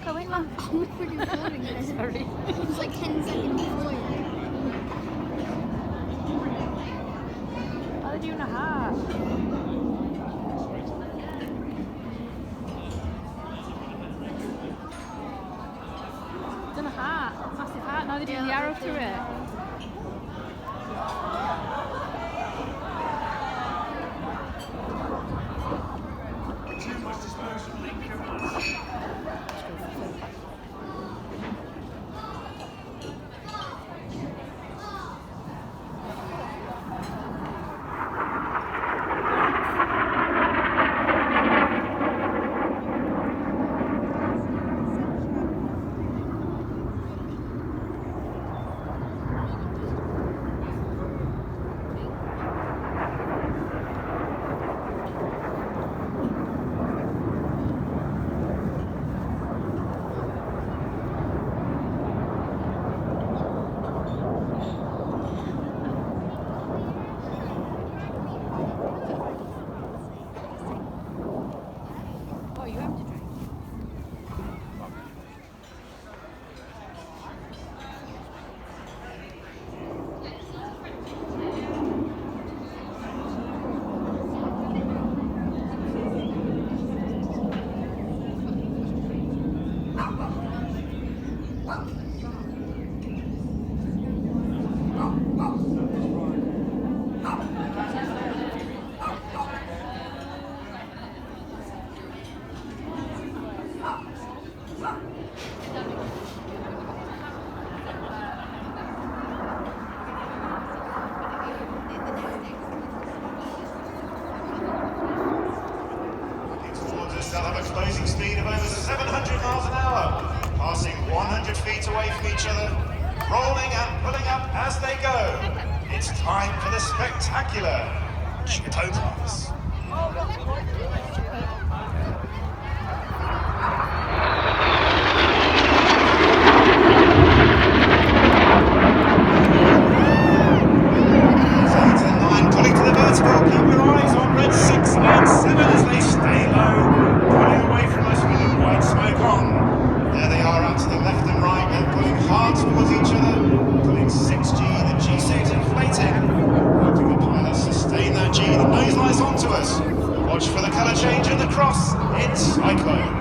Go in, Mum. I'm already recording it. Sorry. It's like 10 seconds before you. Oh, they're doing a heart. Done a heart. Massive heart. Now they're doing the arrow through it. Oh, you have to drink. They'll have a closing speed of over 700 miles an hour, passing 100 feet away from each other, rolling and pulling up as they go. It's time for the spectacular Chitopos. Pulling to the vertical, keep your eyes on red 6 and 7 as they stay low, pulling away from us with the white smoke on. There they are out to the left and right, they're pulling hard towards each other, pulling 6G, the G6 inflating, helping the pilots sustain that G, the nose lights onto us. Watch for the colour change in the cross, it's Cyclone.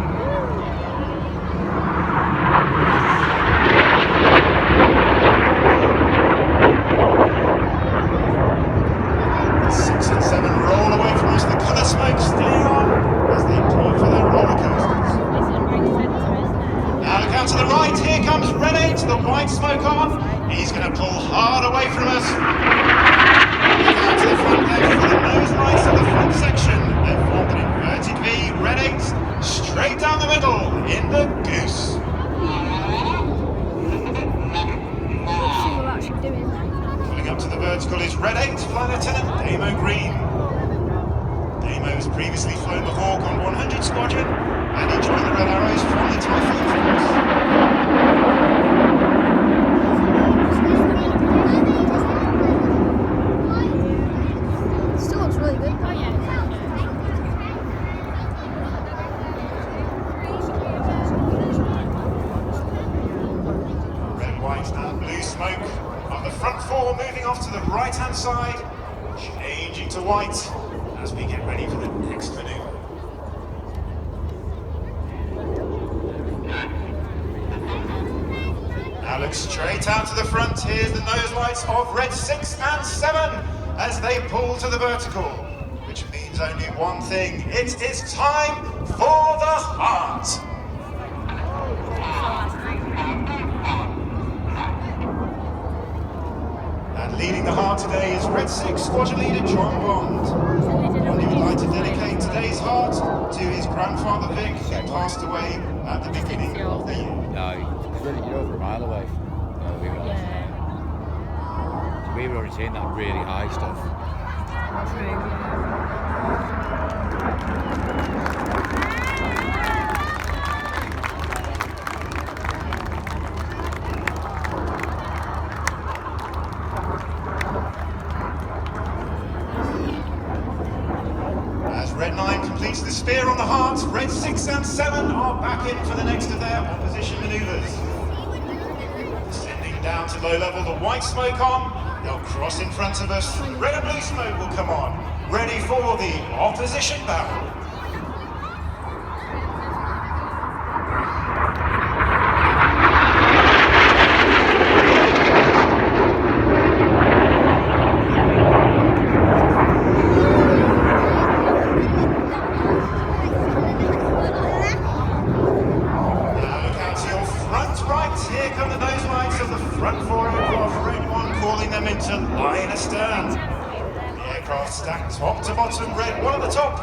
To the right, here comes Red 8, the white smoke on. He's going to pull hard away from us. Look out to the front left for the nose lights of the front section. They've formed an inverted V, Red 8, straight down the middle in the goose. Pulling up to the vertical is Red 8, Flight Lieutenant Damo Green. Damo has previously flown the Hawk on 100 Squadron, and he joined the Red Arrows from the Typhoon Force. Still looks really good. Oh, yeah. Red, white and blue smoke of the front four moving off to the right hand side, changing to white as we get ready for the next manoeuvre. Now look straight out to the front. Here's the nose lights of red 6 and 7 as they pull to the vertical, which means only one thing. It is time for the heart. And leading the heart today is Red 6 Squadron Leader John Bond. Bond, he would like to dedicate today's heart to his grandfather Vic, who passed away at the beginning of the year. No, you're over a mile away. No, we were. Yeah. So we were already seeing that really high stuff. True, yeah. As Red 9 completes the spear on the heart, Red 6 and 7 are back in for the next of their opposition manoeuvres. Descending down to low level, the white smoke on, they'll cross in front of us, red and blue smoke will come on, ready for the opposition barrel. Here come the nose lights of the front 4 aircraft, red 1 calling them into line astern. The aircraft stacked top to bottom, red 1 at the top,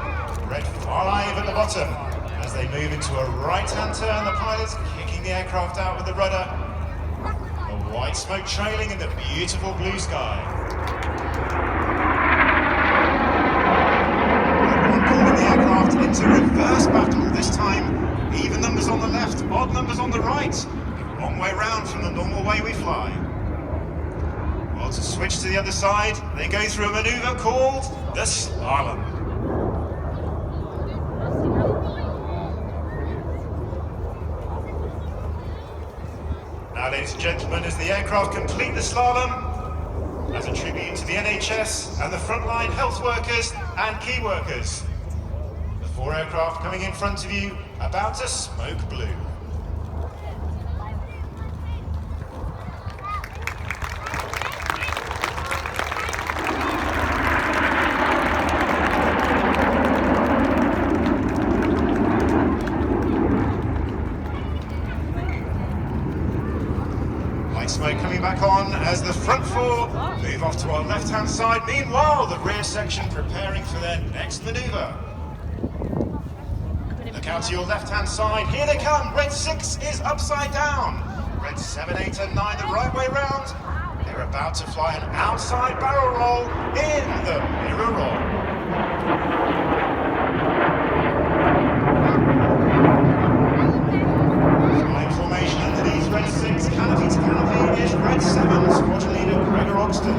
red 5 at the bottom. As they move into a right-hand turn, the pilots kicking the aircraft out with the rudder. The white smoke trailing in the beautiful blue sky. Red 1 calling the aircraft into reverse battle, this time even numbers on the left, odd numbers on the right. Wrong way round from the normal way we fly. Well, to switch to the other side, they go through a manoeuvre called the slalom. Now, ladies and gentlemen, as the aircraft complete the slalom, as a tribute to the NHS and the frontline health workers and key workers. The 4 aircraft coming in front of you, about to smoke blue. Smoke coming back on as the front 4 move off to our left-hand side. Meanwhile, the rear section preparing for their next manoeuvre. Look out to your left-hand side. Here they come. Red 6 is upside down. Red 7, 8 and 9 the right way round. They're about to fly an outside barrel roll in the mirror roll. Red 6, canopy to canopy, is Red 7, squadron leader Gregor Ogston.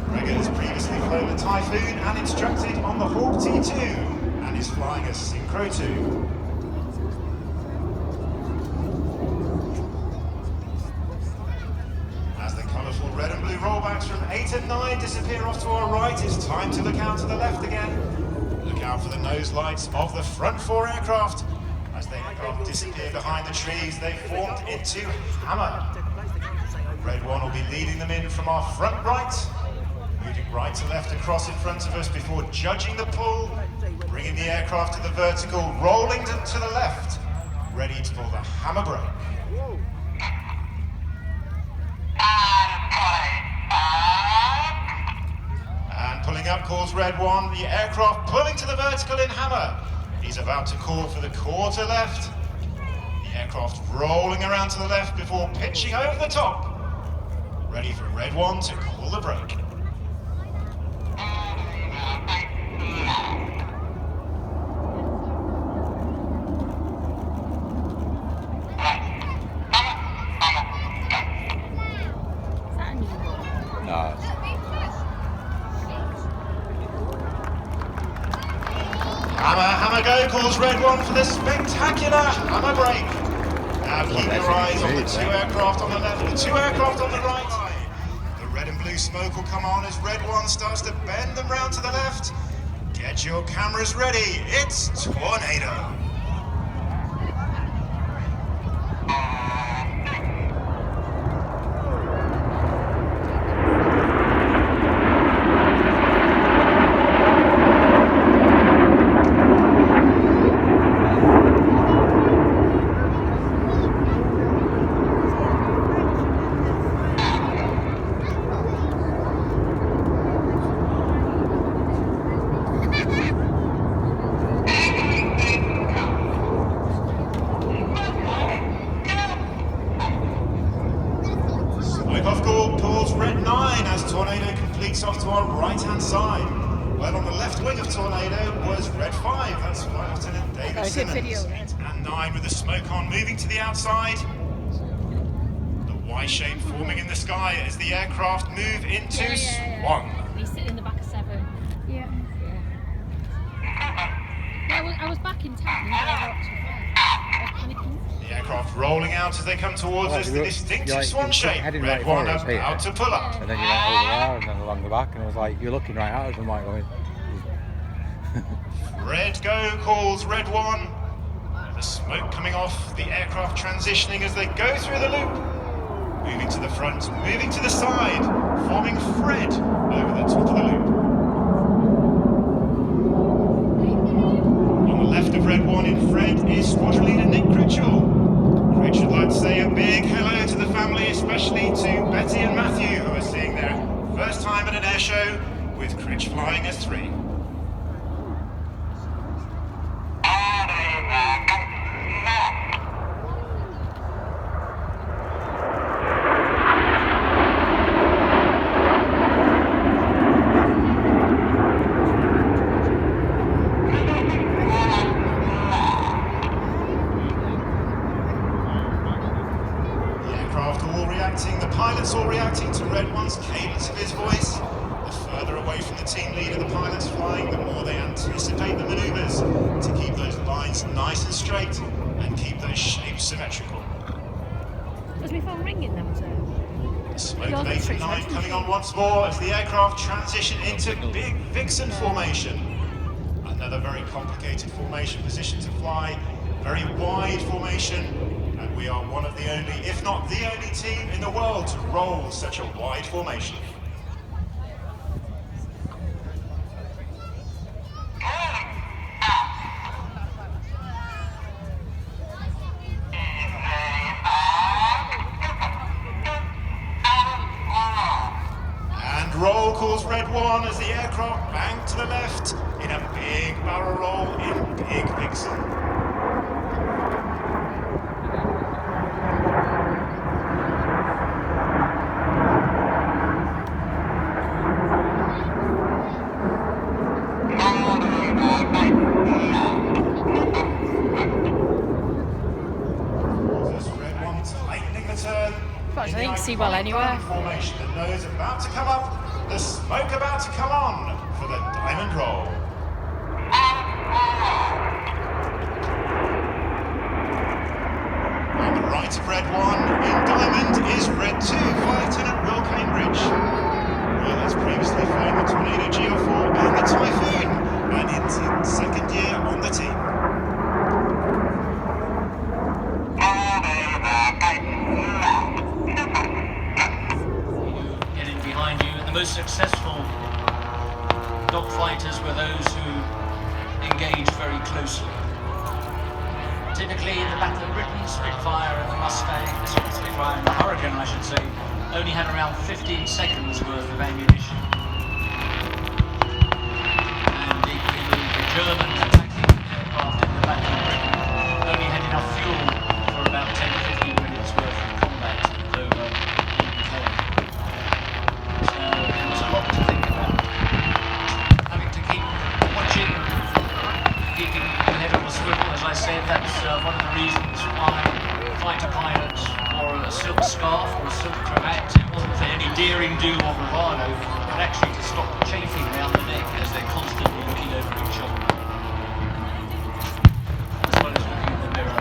Gregor has previously flown the Typhoon and instructed on the Hawk T2 and is flying a Synchro 2. As the colourful red and blue rollbacks from 8 and 9 disappear off to our right, it's time to look out to the left again. Look out for the nose lights of the front 4 aircraft. As they disappear behind the trees, they formed into hammer. Red 1 will be leading them in from our front right, moving right to left across in front of us before judging the pull, bringing the aircraft to the vertical, rolling to the left, ready to pull the hammer brake. And pulling up calls Red 1, the aircraft pulling to the vertical in hammer. He's about to call for the quarter left. The aircraft rolling around to the left before pitching over the top. Ready for Red 1 to call the brake. Hammer go calls Red 1 for the spectacular hammer brake. Now keep your eyes on the 2 aircraft on the left, the 2 aircraft on the right. The red and blue smoke will come on as Red 1 starts to bend them round to the left. Get your cameras ready, it's Tornado. Pulls Red 9 as Tornado completes off to our right-hand side. Well, on the left wing of Tornado was Red 5, that's Flight Lieutenant David Simmons. 8 and 9 with the smoke on, moving to the outside. The Y shape forming in the sky as the aircraft move into Swan. He's sitting in the back of 7. Yeah. Yeah, I was back back in time, they're actually flying. They're panicking. The aircraft rolling out as they come towards us, the distinctive swan shape. heading Red right one for us here, about to pull up. and then you went over there and then along the back, and it was like you're looking right at us and like going. Red go calls red one. The smoke coming off, the aircraft transitioning as they go through the loop. Moving to the front, moving to the side, forming Fred over the top of the loop. On the left of red one in Fred is squadron leader Nick Critchell. Critch would like to say a big hello to the family, especially to Betty and Matthew, who are seeing their first time at an air show with Critch flying as 3. The pilots all reacting to Red One's cadence of his voice. The further away from the team leader the pilot's flying, the more they anticipate the manoeuvres to keep those lines nice and straight and keep those shapes symmetrical. Was my phone ringing them too? The smoke of 8 and 9 coming on once more as the aircraft transition into big Vixen formation. Another very complicated formation position to fly, very wide formation. And we are one of the only, if not the only team in the world to roll such a wide formation. And roll calls red one as the aircraft banked to the left in a big barrel roll in big Vixen. I think see well anywhere. Formation, the nose about to come up, the smoke about to come on for the diamond roll. On the right of red one in diamond is red 2, Flight Lieutenant Will Cambridge. Will has previously flown the Tornado GO4 and the Typhoon, and it's its second year on the team. Most successful dogfighters were those who engaged very closely. Typically in the Battle of Britain, Spitfire and the Mustang, Spitfire and the Hurricane I should say, only had around 15 seconds worth of ammunition. And equally the German attacking aircraft in the Battle of Britain only had enough fuel for about 10-15 minutes worth of combat over to think about. Having to keep watching, keeping the head on the swivel, as I said, that's one of the reasons why fighter pilots wore a silk scarf or a silk cravat. It wasn't for any daring do or bravado, but actually to stop the chafing around the neck as they're constantly looking over each shoulder. As well as looking in the mirror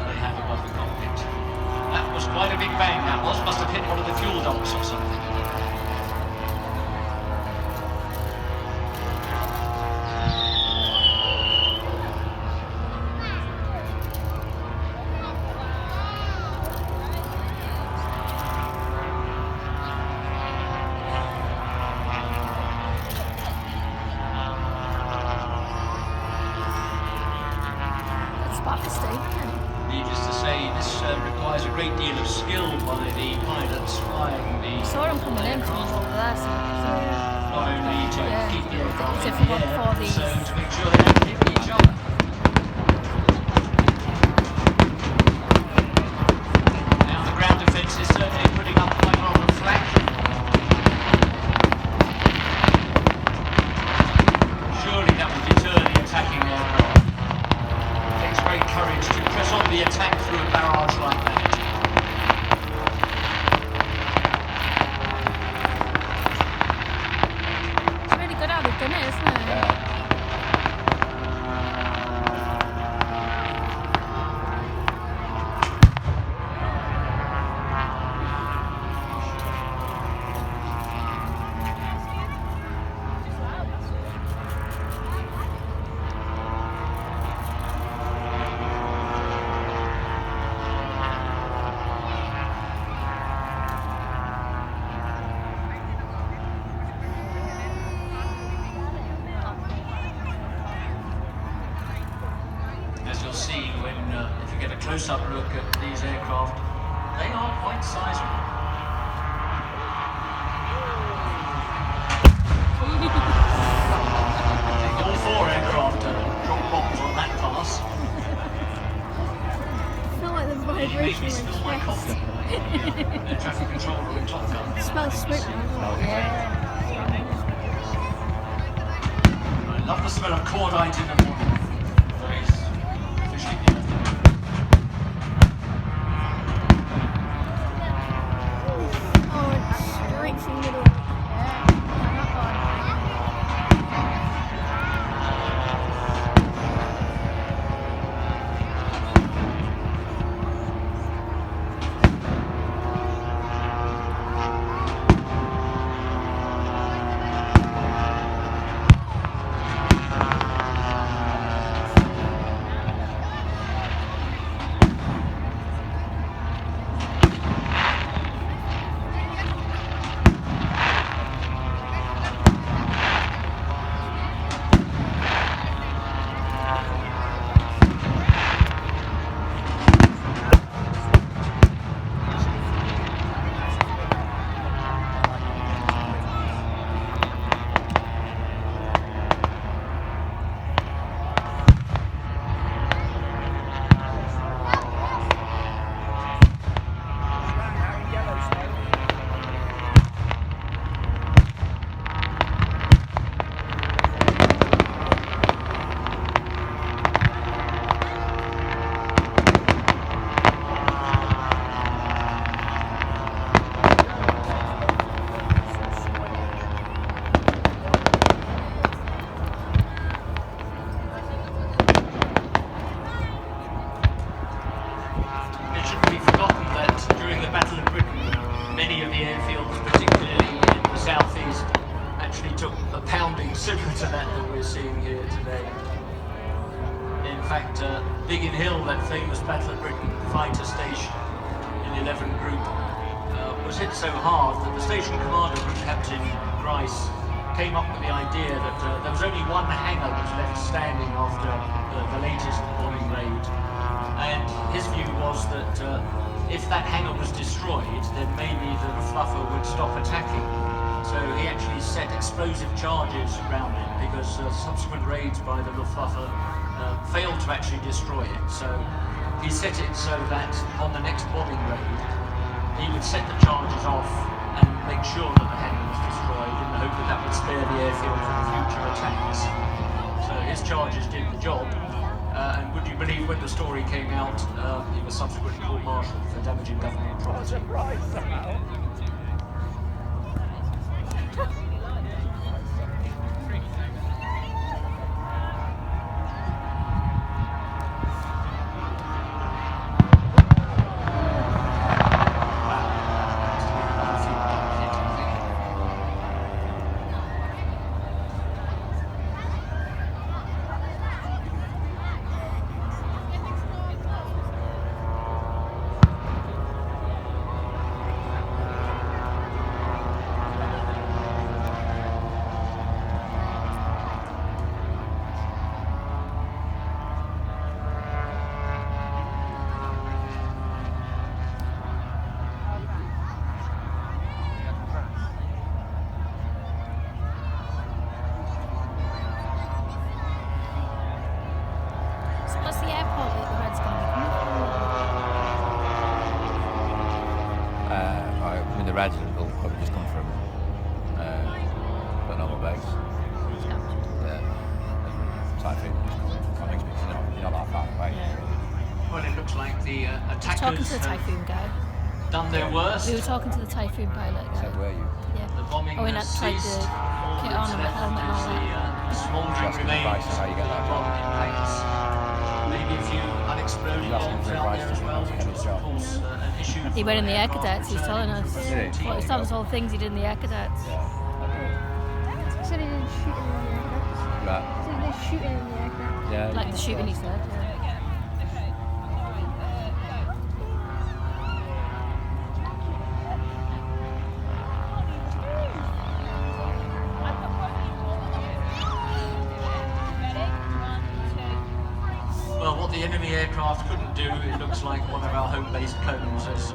they have above the cockpit. That was quite a big bang, that was. Must have hit one of the fuel dumps or something. Needless to say, this requires a great deal of skill by the pilots flying the Saw him coming in from over there, so not only to keep the aircraft in difficult the air, for these. so to make sure they don't hit each other. Now the ground defence is certainly putting up quite a lot of flak. Surely that will deter the attacking aircraft. It takes great courage to press on the attack through a barrage like that. it's really good how they've done it, isn't it? Yeah. close-up look at these aircraft, they are quite sizable. All 4 aircraft dropped bombs on that pass. I feel like the It made vibration me in spill my my chest. coffee. The traffic controller in Top Gun. It smells smoke now. I love the smell of cordite in the morning. Nice. Officially dinner. Oh, it's straight through the middle. similar to that we're seeing here today. In fact, Biggin Hill, that famous Battle of Britain fighter station in the 11 Group, was hit so hard that the station commander, Group Captain Grice, came up with the idea that there was only one hangar that was left standing after the latest bombing raid. And his view was that if that hangar was destroyed, then maybe the Luftwaffe would stop attacking. So he actually set explosive charges around it because subsequent raids by the Luftwaffe failed to actually destroy it. So he set it so that on the next bombing raid, he would set the charges off and make sure that the hangar was destroyed in the hope that that would spare the airfield from future attacks. So his charges did the job. And would you believe when the story came out, he was subsequently court-martialed for damaging government property. What's the airport that the Reds going to be coming I mean, the Reds will probably just come from the normal base. Yeah. Typhoon just coming from Comics, but you're not that far away. Yeah. Well, it looks like the attackers Talking to the Typhoon guy. done their worst. We were talking to the Typhoon pilot guy. So were you? Yeah. The bombing Oh, we has had tried ceased. the All kit that's on and the left helmet and is all that. the smouldering Asking remains advice on how you get that of job. bombing impacts. Maybe a few unexploded He's asking bombs for out advice there as on well, how to which get was his of job. course an issue. He for went in the air aircraft cadets, he's telling returning us. from Did he? Well, he's telling us all the things he did in the air cadets. Yeah. He said he didn't shoot in the aircraft. Right. He said they're shooting in the aircraft. Yeah. Like the shooting, he said. Yeah. Well, what the enemy aircraft couldn't do. It looks like one of our home-based clones has